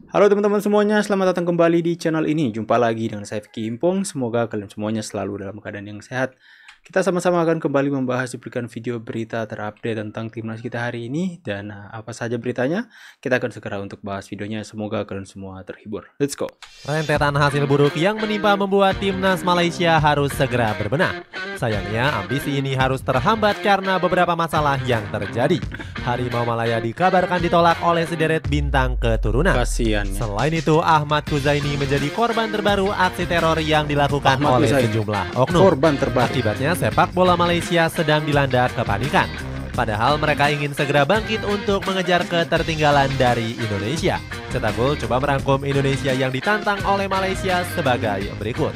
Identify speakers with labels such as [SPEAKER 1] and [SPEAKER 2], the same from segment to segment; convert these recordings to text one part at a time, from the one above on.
[SPEAKER 1] Halo teman-teman semuanya, selamat datang kembali di channel ini. Jumpa lagi dengan saya Vicky Impong. Semoga kalian semuanya selalu dalam keadaan yang sehat. Kita sama-sama akan kembali membahas cuplikan video berita terupdate tentang timnas kita hari ini. Dan apa saja beritanya, kita akan segera untuk bahas videonya. Semoga kalian semua terhibur. Let's go!
[SPEAKER 2] Rentetan hasil buruk yang menimpa membuat timnas Malaysia harus segera berbenah. Sayangnya ambisi ini harus terhambat karena beberapa masalah yang terjadi. Harimau Malaya dikabarkan ditolak oleh sederet bintang keturunan.
[SPEAKER 1] Kasian ya.
[SPEAKER 2] Selain itu, Ahmad Kuzaini menjadi korban terbaru aksi teror yang dilakukan
[SPEAKER 1] Ahmad
[SPEAKER 2] oleh
[SPEAKER 1] Kuzaini,
[SPEAKER 2] sejumlah oknum.
[SPEAKER 1] korban terbaru.
[SPEAKER 2] Akibatnya sepak bola Malaysia sedang dilanda kepanikan. Padahal mereka ingin segera bangkit untuk mengejar ketertinggalan dari Indonesia. Cetak Gol coba merangkum Indonesia yang ditantang oleh Malaysia sebagai berikut.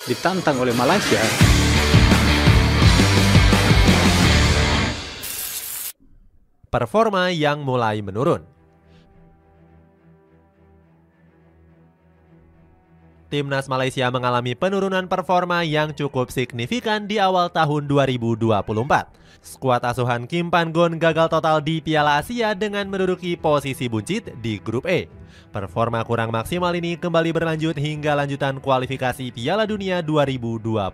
[SPEAKER 1] Ditantang oleh Malaysia.
[SPEAKER 2] Performa yang mulai menurun. Timnas Malaysia mengalami penurunan performa yang cukup signifikan di awal tahun 2024. Skuad asuhan Kim Pan-gon gagal total di Piala Asia dengan menduduki posisi buncit di grup E. Performa kurang maksimal ini kembali berlanjut hingga lanjutan kualifikasi Piala Dunia 2026.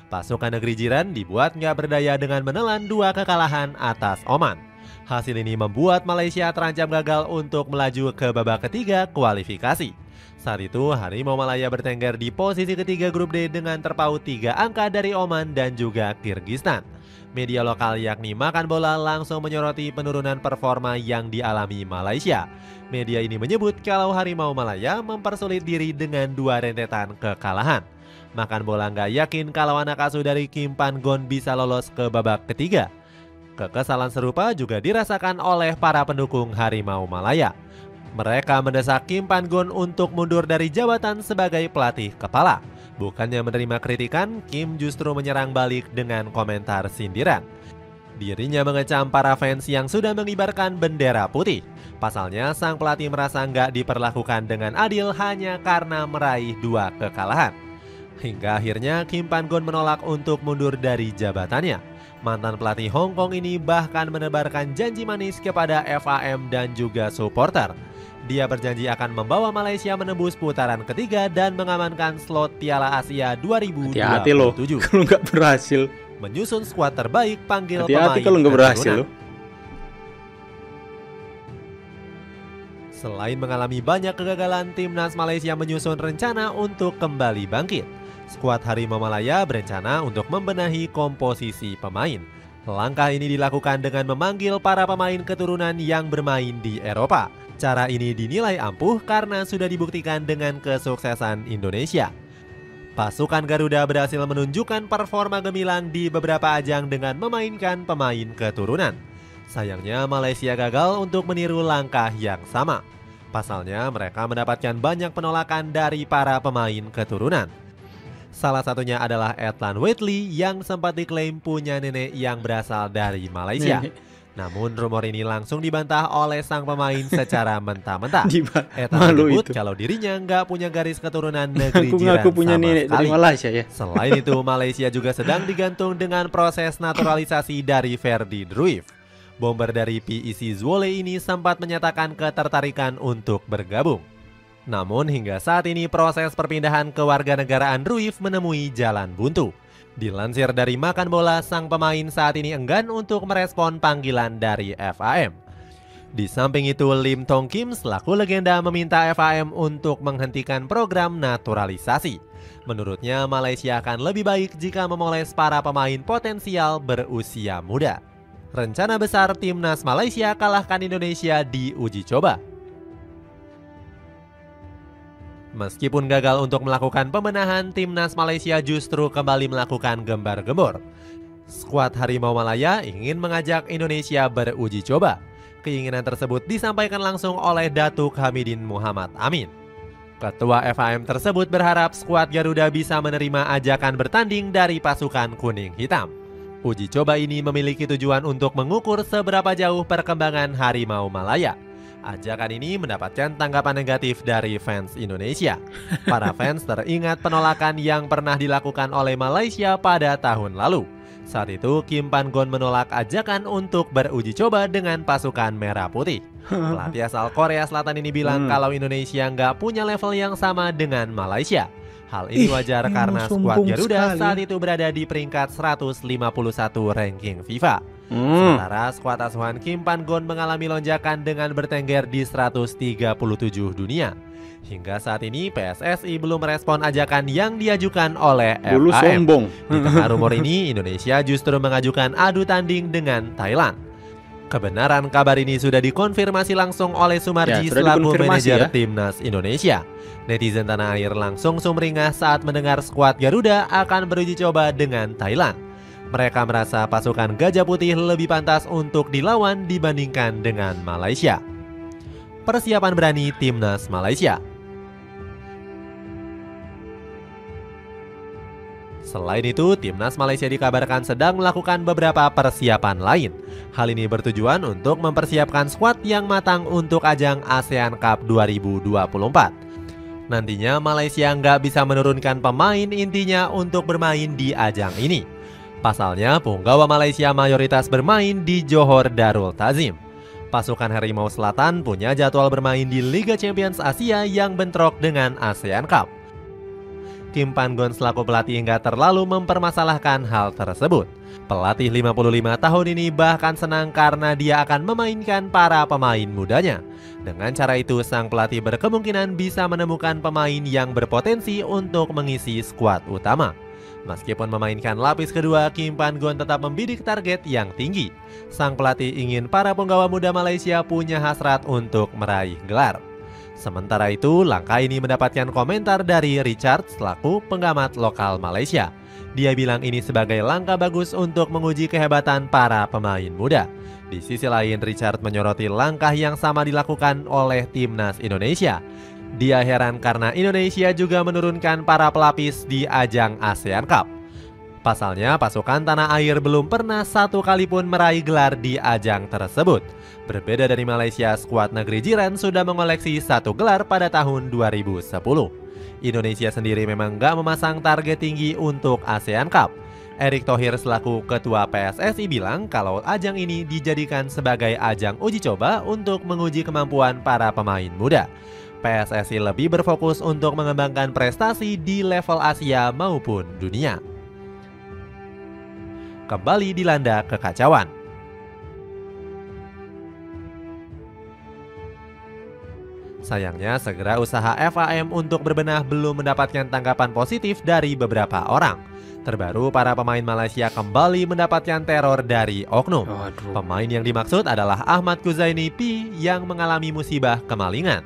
[SPEAKER 2] Pasukan negeri jiran dibuat nggak berdaya dengan menelan 2 kekalahan atas Oman. Hasil ini membuat Malaysia terancam gagal untuk melaju ke babak ketiga kualifikasi. Saat itu, Harimau Malaya bertengger di posisi ketiga grup D dengan terpaut 3 angka dari Oman dan juga Kyrgyzstan. Media lokal yakni Makan Bola langsung menyoroti penurunan performa yang dialami Malaysia. Media ini menyebut kalau Harimau Malaya mempersulit diri dengan 2 rentetan kekalahan. Makan Bola nggak yakin kalau anak asuh dari Kim Pan-gon bisa lolos ke babak ketiga. Kekesalan serupa juga dirasakan oleh para pendukung Harimau Malaya. Mereka mendesak Kim Pan-gon untuk mundur dari jabatan sebagai pelatih kepala. Bukannya menerima kritikan, Kim justru menyerang balik dengan komentar sindiran. Dirinya mengecam para fans yang sudah mengibarkan bendera putih. Pasalnya, sang pelatih merasa nggak diperlakukan dengan adil hanya karena meraih 2 kekalahan. Hingga akhirnya Kim Pan-gon menolak untuk mundur dari jabatannya. Mantan pelatih Hong Kong ini bahkan menebarkan janji manis kepada FAM dan juga supporter. Dia berjanji akan membawa Malaysia menembus putaran ketiga dan mengamankan slot Piala Asia 2027.
[SPEAKER 1] Hati-hati loh, kalau nggak berhasil.
[SPEAKER 2] Menyusun skuad terbaik panggil
[SPEAKER 1] Hati-hati
[SPEAKER 2] pemain
[SPEAKER 1] kalau nggak berhasil
[SPEAKER 2] keturunan.
[SPEAKER 1] loh.
[SPEAKER 2] Selain mengalami banyak kegagalan, timnas Malaysia menyusun rencana untuk kembali bangkit. Skuad Harimau Malaya berencana untuk membenahi komposisi pemain. Langkah ini dilakukan dengan memanggil para pemain keturunan yang bermain di Eropa. Cara ini dinilai ampuh karena sudah dibuktikan dengan kesuksesan Indonesia. Pasukan Garuda berhasil menunjukkan performa gemilang di beberapa ajang dengan memainkan pemain keturunan. Sayangnya Malaysia gagal untuk meniru langkah yang sama. Pasalnya mereka mendapatkan banyak penolakan dari para pemain keturunan. Salah satunya adalah Edlan Whitley yang sempat diklaim punya nenek yang berasal dari Malaysia. Namun rumor ini langsung dibantah oleh sang pemain secara mentah-mentah. Edlan menyebut kalau dirinya nggak punya garis keturunan negeri jiran
[SPEAKER 1] punya
[SPEAKER 2] sama
[SPEAKER 1] nenek
[SPEAKER 2] sekali.
[SPEAKER 1] dari Malaysia ya.
[SPEAKER 2] Selain itu, Malaysia juga sedang digantung dengan proses naturalisasi dari Ferdi Ruif. Bomber dari PEC Zwolle ini sempat menyatakan ketertarikan untuk bergabung. Namun hingga saat ini proses perpindahan kewarganegaraan Ruif menemui jalan buntu. Dilansir dari Makan Bola, sang pemain saat ini enggan untuk merespon panggilan dari FAM. Di samping itu, Lim Tong Kim selaku legenda meminta FAM untuk menghentikan program naturalisasi. Menurutnya, Malaysia akan lebih baik jika memoles para pemain potensial berusia muda. Rencana besar timnas Malaysia kalahkan Indonesia di uji coba. Meskipun gagal untuk melakukan pembenahan, timnas Malaysia justru kembali melakukan gembar-gembor. Skuad Harimau Malaya ingin mengajak Indonesia beruji coba. Keinginan tersebut disampaikan langsung oleh Datuk Hamidin Muhammad Amin. Ketua FAM tersebut berharap skuad Garuda bisa menerima ajakan bertanding dari pasukan kuning hitam. Uji coba ini memiliki tujuan untuk mengukur seberapa jauh perkembangan Harimau Malaya. Ajakan ini mendapatkan tanggapan negatif dari fans Indonesia. Para fans teringat penolakan yang pernah dilakukan oleh Malaysia pada tahun lalu. Saat itu Kim Pan-gon menolak ajakan untuk beruji coba dengan pasukan merah putih. Pelatih asal Korea Selatan ini bilang kalau Indonesia nggak punya level yang sama dengan Malaysia. Hal ini wajar karena skuad Garuda saat itu berada di peringkat 151 ranking FIFA. Sementara skuad asuhan Kim Pan-gon mengalami lonjakan dengan bertengger di 137 dunia. Hingga saat ini PSSI belum merespon ajakan yang diajukan oleh FAM. Di tengah rumor ini, Indonesia justru mengajukan adu tanding dengan Thailand. Kebenaran kabar ini sudah dikonfirmasi langsung oleh Sumarji selaku manajer Timnas Indonesia. Netizen tanah air langsung sumringah saat mendengar skuad Garuda akan beruji coba dengan Thailand. Mereka merasa pasukan Gajah Putih lebih pantas untuk dilawan dibandingkan dengan Malaysia. Persiapan berani Timnas Malaysia. Selain itu, Timnas Malaysia dikabarkan sedang melakukan beberapa persiapan lain. Hal ini bertujuan untuk mempersiapkan skuad yang matang untuk ajang ASEAN Cup 2024. Nantinya Malaysia nggak bisa menurunkan pemain intinya untuk bermain di ajang ini. Pasalnya, punggawa Malaysia mayoritas bermain di Johor Darul Ta'zim. Pasukan Harimau Selatan punya jadwal bermain di Liga Champions Asia yang bentrok dengan ASEAN Cup. Kim Pan-gon selaku pelatih nggak terlalu mempermasalahkan hal tersebut. Pelatih 55 tahun ini bahkan senang karena dia akan memainkan para pemain mudanya. Dengan cara itu, sang pelatih berkemungkinan bisa menemukan pemain yang berpotensi untuk mengisi skuad utama. Meskipun memainkan lapis kedua, Kim Pan-gon tetap membidik target yang tinggi. Sang pelatih ingin para punggawa muda Malaysia punya hasrat untuk meraih gelar. Sementara itu, langkah ini mendapatkan komentar dari Richard selaku pengamat lokal Malaysia. Dia bilang ini sebagai langkah bagus untuk menguji kehebatan para pemain muda. Di sisi lain, Richard menyoroti langkah yang sama dilakukan oleh Timnas Indonesia. Dia heran karena Indonesia juga menurunkan para pelapis di ajang ASEAN Cup. Pasalnya, pasukan tanah air belum pernah satu kali pun meraih gelar di ajang tersebut. Berbeda dari Malaysia, skuad negeri jiran sudah mengoleksi satu gelar pada tahun 2010. Indonesia sendiri memang nggak memasang target tinggi untuk ASEAN Cup. Erick Thohir selaku ketua PSSI bilang kalau ajang ini dijadikan sebagai ajang uji coba untuk menguji kemampuan para pemain muda. PSSI lebih berfokus untuk mengembangkan prestasi di level Asia maupun dunia. Kembali dilanda kekacauan. Sayangnya, segera usaha FAM untuk berbenah belum mendapatkan tanggapan positif dari beberapa orang. Terbaru, para pemain Malaysia kembali mendapatkan teror dari oknum. Pemain yang dimaksud adalah Ahmad Kuzaini P yang mengalami musibah kemalingan.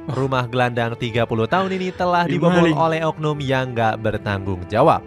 [SPEAKER 2] Rumah gelandang 30 tahun ini telah dibobol oleh oknum yang nggak bertanggung jawab.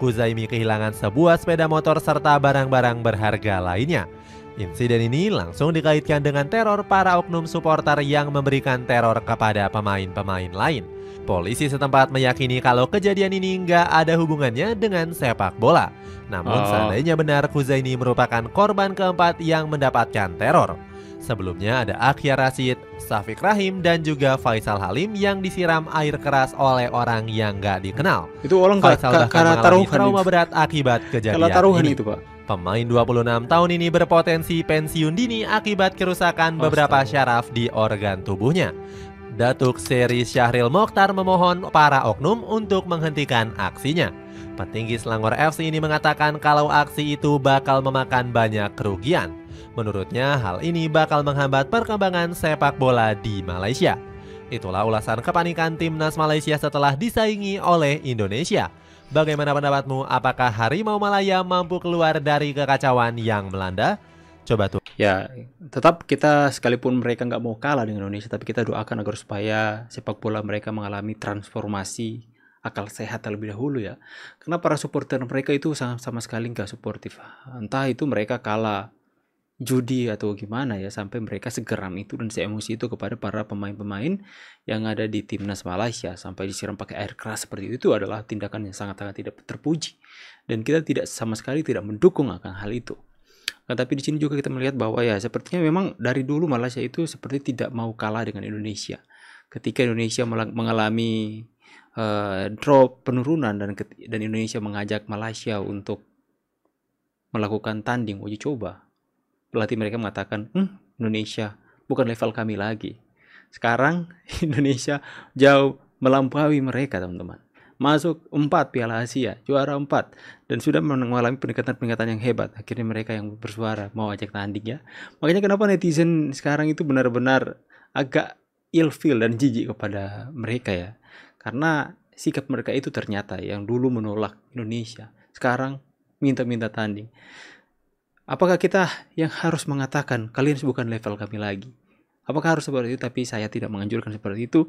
[SPEAKER 2] Kuzaimi kehilangan sebuah sepeda motor serta barang-barang berharga lainnya. Insiden ini langsung dikaitkan dengan teror para oknum supporter yang memberikan teror kepada pemain-pemain lain. Polisi setempat meyakini kalau kejadian ini nggak ada hubungannya dengan sepak bola. Namun seandainya benar Kuzaini merupakan korban keempat yang mendapatkan teror. Sebelumnya ada Akhya Rashid, Syafiq Rahim, dan juga Faisal Halim yang disiram air keras oleh orang yang nggak dikenal.
[SPEAKER 1] Itu orang
[SPEAKER 2] Faisal bahkan mengalami trauma berat akibat kejadian ini.
[SPEAKER 1] Itu, Pak.
[SPEAKER 2] Pemain 26 tahun ini berpotensi pensiun dini akibat kerusakan beberapa syaraf di organ tubuhnya. Datuk Seri Syahril Mokhtar memohon para oknum untuk menghentikan aksinya. Petinggi Selangor FC ini mengatakan kalau aksi itu bakal memakan banyak kerugian. Menurutnya, hal ini bakal menghambat perkembangan sepak bola di Malaysia. Itulah ulasan kepanikan Timnas Malaysia setelah disaingi oleh Indonesia. Bagaimana pendapatmu? Apakah Harimau Malaya mampu keluar dari kekacauan yang melanda? Coba tuh.
[SPEAKER 1] Ya, tetap kita sekalipun mereka nggak mau kalah dengan Indonesia, tapi kita doakan agar supaya sepak bola mereka mengalami transformasi akal sehat terlebih dahulu ya. Karena para supporter mereka itu sama sekali nggak suportif. Entah itu mereka kalah judi atau gimana ya, sampai mereka segeram itu dan seemosi itu kepada para pemain-pemain yang ada di Timnas Malaysia sampai disiram pakai air keras seperti itu adalah tindakan yang sangat-sangat tidak terpuji dan kita tidak sama sekali tidak mendukung akan hal itu. Nah, tapi di sini juga kita melihat bahwa ya sepertinya memang dari dulu Malaysia itu seperti tidak mau kalah dengan Indonesia. Ketika Indonesia mengalami drop penurunan dan Indonesia mengajak Malaysia untuk melakukan tanding uji coba, pelatih mereka mengatakan, Indonesia bukan level kami lagi. Sekarang Indonesia jauh melampaui mereka, teman-teman. Masuk 4 Piala Asia, juara 4, dan sudah mengalami peningkatan-peningkatan yang hebat. Akhirnya mereka yang bersuara mau ajak tanding ya. Makanya kenapa netizen sekarang itu benar-benar agak ilfeel dan jijik kepada mereka ya. Karena sikap mereka itu ternyata yang dulu menolak Indonesia, sekarang minta-minta tanding. Apakah kita yang harus mengatakan kalian bukan level kami lagi? Apakah harus seperti itu? Tapi saya tidak menganjurkan seperti itu,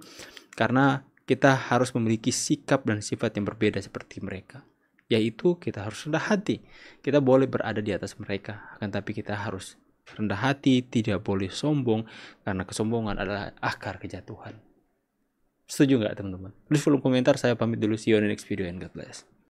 [SPEAKER 1] karena kita harus memiliki sikap dan sifat yang berbeda seperti mereka. Yaitu kita harus rendah hati. Kita boleh berada di atas mereka, akan tapi kita harus rendah hati, tidak boleh sombong, karena kesombongan adalah akar kejatuhan. Setuju nggak teman-teman? Tulis kolom komentar. Saya pamit dulu, see you on the next video and God bless.